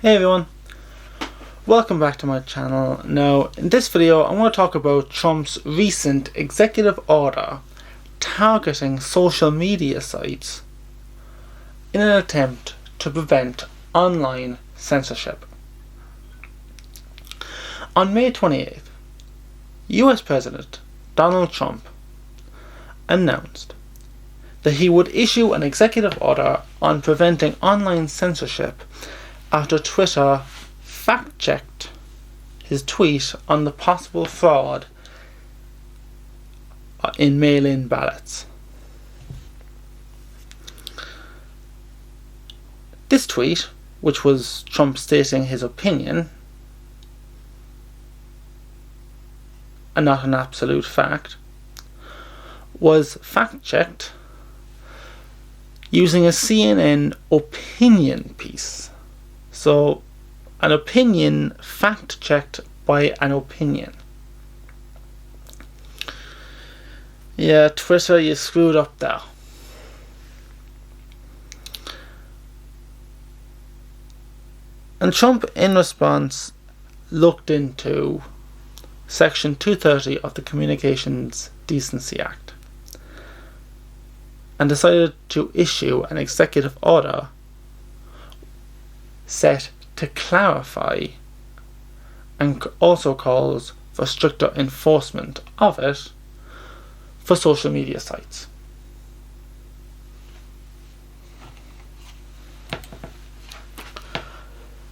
Hey everyone, welcome back to my channel. Now in this video I want to talk about Trump's recent executive order targeting social media sites in an attempt to prevent online censorship. On May 28th, US President Donald Trump announced that he would issue an executive order on preventing online censorship after Twitter fact-checked his tweet on the possible fraud in mail-in ballots. This tweet, which was Trump stating his opinion and not an absolute fact, was fact-checked using a CNN opinion piece. So, an opinion fact-checked by an opinion. Yeah, Twitter, you screwed up there. And Trump, in response, looked into Section 230 of the Communications Decency Act and decided to issue an executive order set to clarify and also calls for stricter enforcement of it for social media sites.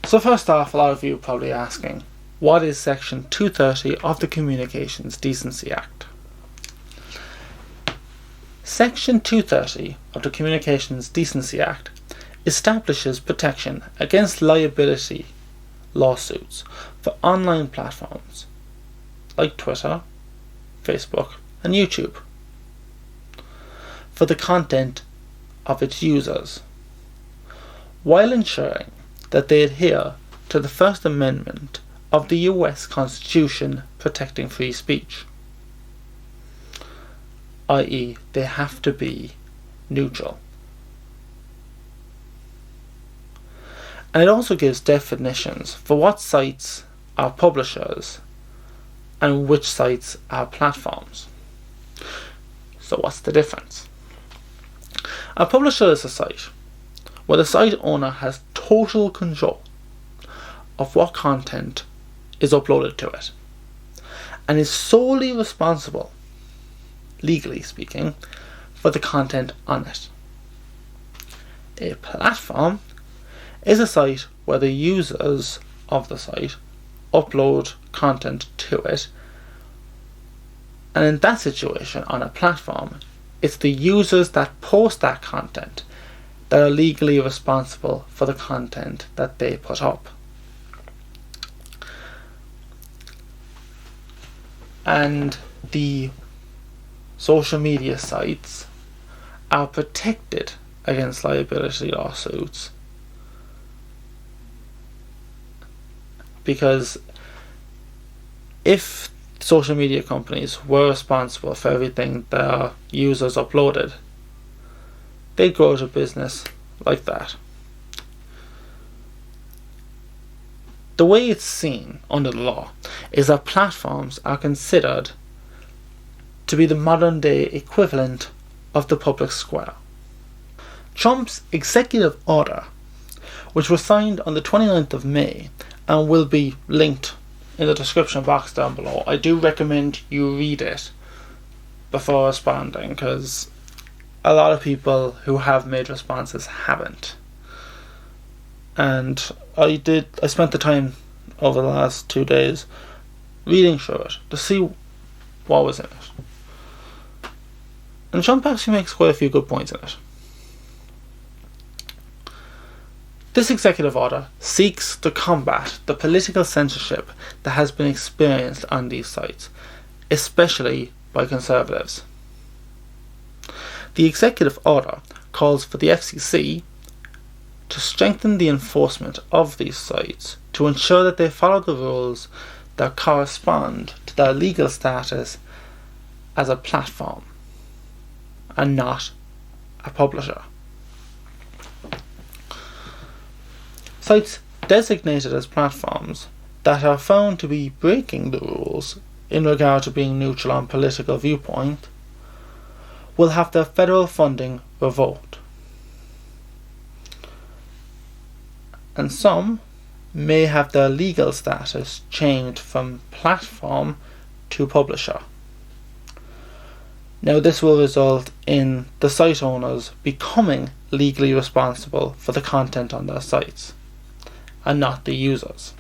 So first off, a lot of you are probably asking, what is Section 230 of the Communications Decency Act? Section 230 of the Communications Decency Act establishes protection against liability lawsuits for online platforms like Twitter, Facebook, and YouTube for the content of its users, while ensuring that they adhere to the First Amendment of the US Constitution protecting free speech, i.e., they have to be neutral. And it also gives definitions for what sites are publishers and which sites are platforms. So what's the difference? A publisher is a site where the site owner has total control of what content is uploaded to it and is solely responsible, legally speaking, for the content on it. A platform is a site where the users of the site upload content to it, and in that situation on a platform, it's the users that post that content that are legally responsible for the content that they put up. And the social media sites are protected against liability lawsuits because if social media companies were responsible for everything their users uploaded, they'd grow a business like that. The way it's seen under the law is that platforms are considered to be the modern day equivalent of the public square. Trump's executive order, which was signed on the 29th of May and will be linked in the description box down below. I do recommend you read it before responding because a lot of people who have made responses haven't. And I spent the time over the last 2 days reading through it to see what was in it. And Trump actually makes quite a few good points in it. This executive order seeks to combat the political censorship that has been experienced on these sites, especially by conservatives. The executive order calls for the FCC to strengthen the enforcement of these sites to ensure that they follow the rules that correspond to their legal status as a platform and not a publisher. Sites designated as platforms that are found to be breaking the rules in regard to being neutral on political viewpoint will have their federal funding revoked. And some may have their legal status changed from platform to publisher. Now, this will result in the site owners becoming legally responsible for the content on their sites, and not the users.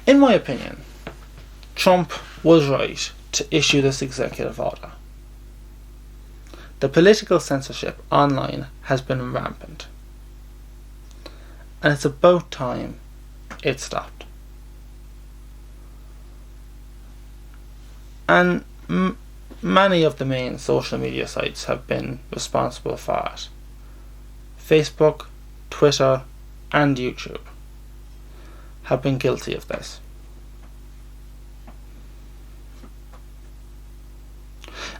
In my opinion, Trump was right to issue this executive order. The political censorship online has been rampant, and it's about time it stopped. And many of the main social media sites have been responsible for it. Facebook, Twitter, and YouTube have been guilty of this.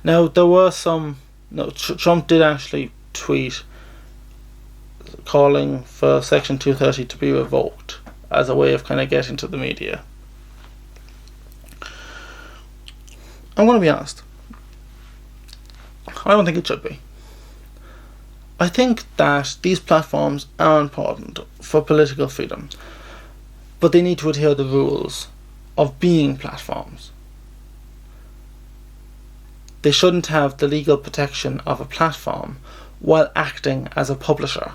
Now, there were Trump did actually tweet calling for Section 230 to be revoked as a way of kind of getting to the media. I'm going to be honest. I don't think it should be. I think that these platforms are important for political freedom, but they need to adhere to the rules of being platforms. They shouldn't have the legal protection of a platform while acting as a publisher,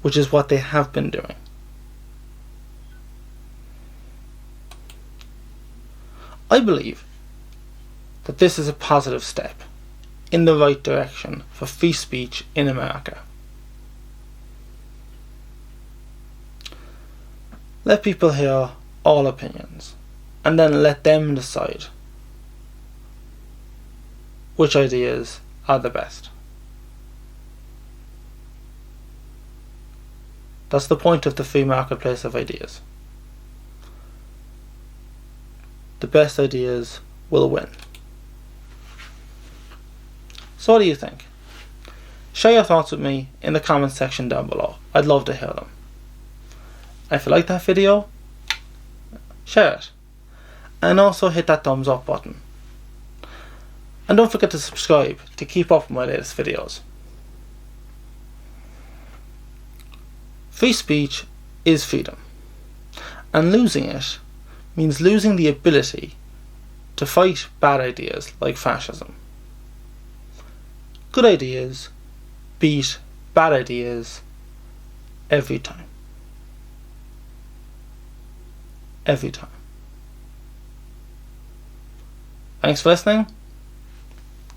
which is what they have been doing. I believe that this is a positive step in the right direction for free speech in America. Let people hear all opinions, and then let them decide which ideas are the best. That's the point of the free marketplace of ideas. The best ideas will win. So what do you think? Share your thoughts with me in the comments section down below. I'd love to hear them. And if you like that video, share it. And also hit that thumbs up button. And don't forget to subscribe to keep up with my latest videos. Free speech is freedom. And losing it means losing the ability to fight bad ideas like fascism. Good ideas beat bad ideas every time. Every time. Thanks for listening,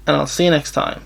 and I'll see you next time.